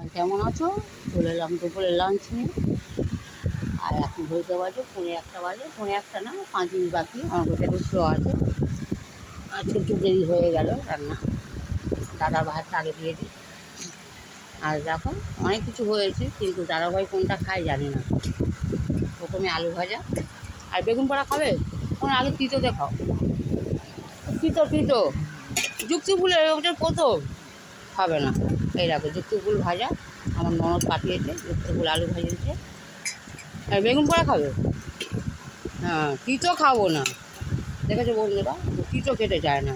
সবাই কেমন আছো? চলে এলাম দুপুরের লাঞ্চ নিয়ে। আর এখন হইতে বাজে পৌনে একটা না, 5 মিনিট বাকি। আমার ঘরে একটু স্লো আছে, আজকে একটু দেরি হয়ে গেল রান্না। দাদা ভাতটা আগে দিয়ে দিই। আর দেখো, অনেক কিছু হয়েছে, কিন্তু দাদাভাই কোনটা খায় জানি না। প্রথমে আলু ভাজা আর বেগুন পোড়া খাবে। তখন আগে তিতো দেখাও, তিতো তিতো যুক্তি ফুলের ওটা প্রথম খাবে না। এই দেখো, যুক্তি ফুল ভাজা আমার ননদ পাঠিয়েছে, যুক্তি ফুল আলু ভাজিয়েছে। আর বেগুন পোড়া খাবে? হ্যাঁ, তিতো খাবো না। দেখেছো বন্ধুরা, তিতো খেতে চায় না।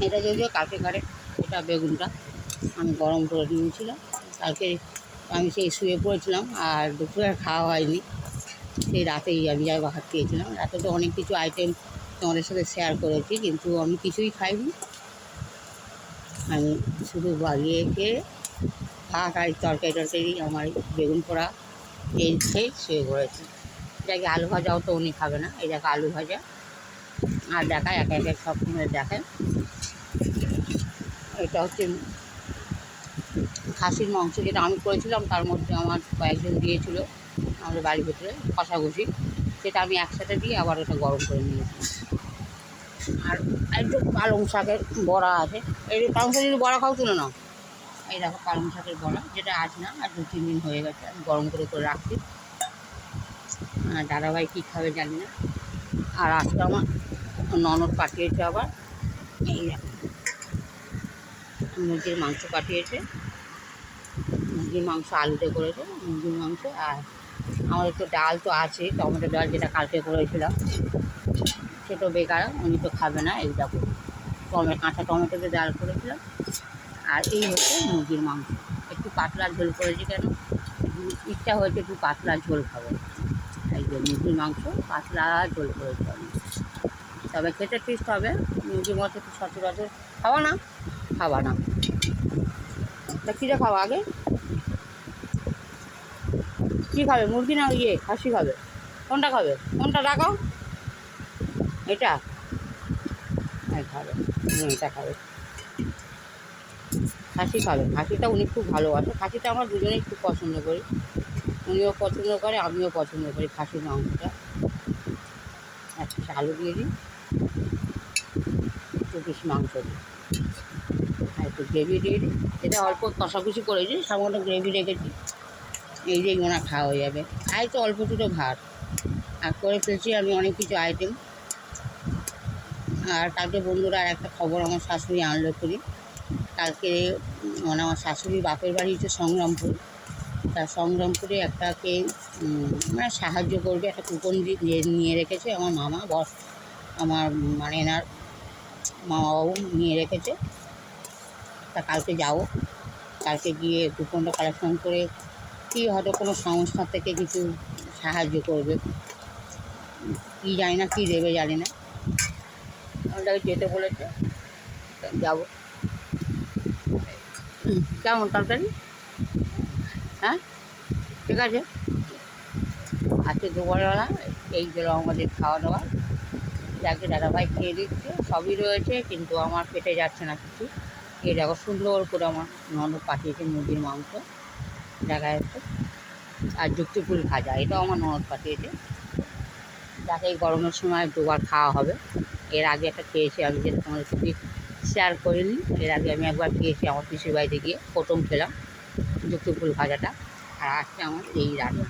এটা যদিও কালকে কাটে, এটা বেগুনটা আমি গরম করে নিয়েছিলাম। কালকে আমি সেই শুয়ে পড়েছিলাম, আর দুপুরে খাওয়া হয়নি। সেই রাতেই আমি যাই ভাত খেয়েছিলাম। রাতে তো অনেক কিছু আইটেম তোমাদের সাথে শেয়ার করেছি, কিন্তু আমি কিছুই খাইনি। আমি শুধু বাগিয়ে খেয়ে ভাত আর তরকারি আমার বেগুন পোড়া এই খেয়ে শুয়ে পড়েছি। এটাকে আলু ভাজাও তো উনি খাবে না। এই দেখো আলু ভাজা, আর দেখায় একে একে সব সময় দেখেন। এটা হচ্ছে খাসির মাংস, যেটা আমি করেছিলাম। তার মধ্যে আমার কয়েকজন দিয়েছিল আমাদের বাড়ির ভিতরে কষাকষি, সেটা আমি একসাথে দিয়ে আবার ওটা গরম করে নিয়েছি। আর একটু পালং শাকের বড়া আছে। এই পালং শাক যদি বড়া খাও তুলে নাও। এই দেখো পালং শাকের বড়া, যেটা আজ না, আর 2-3 দিন হয়ে গেছে, আমি গরম করে রাখছি। দাদাভাই কী খাবে জানি না। আর আজকে আমার ননদ পাঠিয়েছে আবার, এই মুরগির মাংস পাঠিয়েছে। মুরগির মাংস আলুতে করেছে, মুরগির মাংস। আর আমাদের তো ডাল তো আছে, টমেটো ডাল, যেটা কালকে করেছিলাম, সেটা বেকার, উনি তো খাবে না। এই দেখো কাঁচা টমেটোতে ডাল করেছিলাম। আর এই হচ্ছে মুরগির মাংস। একটু পাতলা ঝোল করেছি, কেন ইচ্ছা হয়েছে একটু পাতলা ঝোল খাবো। এই যে মুরগির মাংস পাতলা ঝোল করেছি আমি। তবে খেতে টেস্ট হবে, মুরগির মতো একটু সচরাচর খাওয়া না, খাওয়া না। তা কীটা খাওয়া আগে? কী খাবে, মুরগি না খাসি খাবে? কোনটা খাবে? কোনটা রাখাও, এটা খাবে, এটা খাবে, খাসি খাবে। খাসিটা উনি খুব ভালোবাসে। খাসিটা আমরা দুজনেই খুব পছন্দ করি, উনিও পছন্দ করে, আমিও পছন্দ করি খাসির মাংসটা। এক পিস আলু দিয়ে দিই, 2 পিস মাংস দিই, আর একটু গ্রেভি দিয়ে দিই। এটা অল্প কষাকষি করেছি, সামান্য গ্রেভি রেখেছি। এই যে ওনার খাওয়া হয়ে যাবে। আর তো অল্প দুটো ভাত আর করে ফেলছি আমি অনেক কিছু আইটেম। আর কালকে বন্ধুরা আর একটা খবর আমার শাশুড়ি আনলো করি। কালকে মানে আমার শাশুড়ির বাপের বাড়ি হচ্ছে সংগ্রামপুর। তা সংগ্রামপুরে একটাকে মানে সাহায্য করবে, একটা কুপন নিয়ে রেখেছে আমার মামা বস, আমার মানে এনার মামাবাবু নিয়ে রেখেছে। তা কালকে যাবো, কালকে গিয়ে কুপনটা কালেকশন করে কি হয়তো কোনো সংস্থা থেকে কিছু সাহায্য করবে, কী জানি না, কী দেবে জানি না। ওটাকে যেতে বলেছে, যাবো। কেমন তরকারি? হ্যাঁ, ঠিক আছে। আজকে দুপুরবেলা এই গেলো আমাদের খাওয়া দাওয়া। যাকে দাদাভাই খেয়ে দিচ্ছে, সবই রয়েছে, কিন্তু আমার পেটে যাচ্ছে না কিছু। এই দেখো সুন্দর করে আমার ননদ পাঠিয়েছে মুরগির মাংস, দেখা যাচ্ছে। আর যুক্তি ফুল ভাজা, এটাও আমার ননদ পাঠিয়েছে। যাকে এই গরমের সময় দুবার খাওয়া হবে। এর আগে একটা খেয়েছি আমি, যেটা তোমাদের সাথে শেয়ার করিনি। এর আগে আমি একবার খেয়েছি আমার পিসির বাড়িতে গিয়ে, প্রথম খেলাম যুক্তি ফুল ভাজাটা। আর আজকে আমার এই রান্না।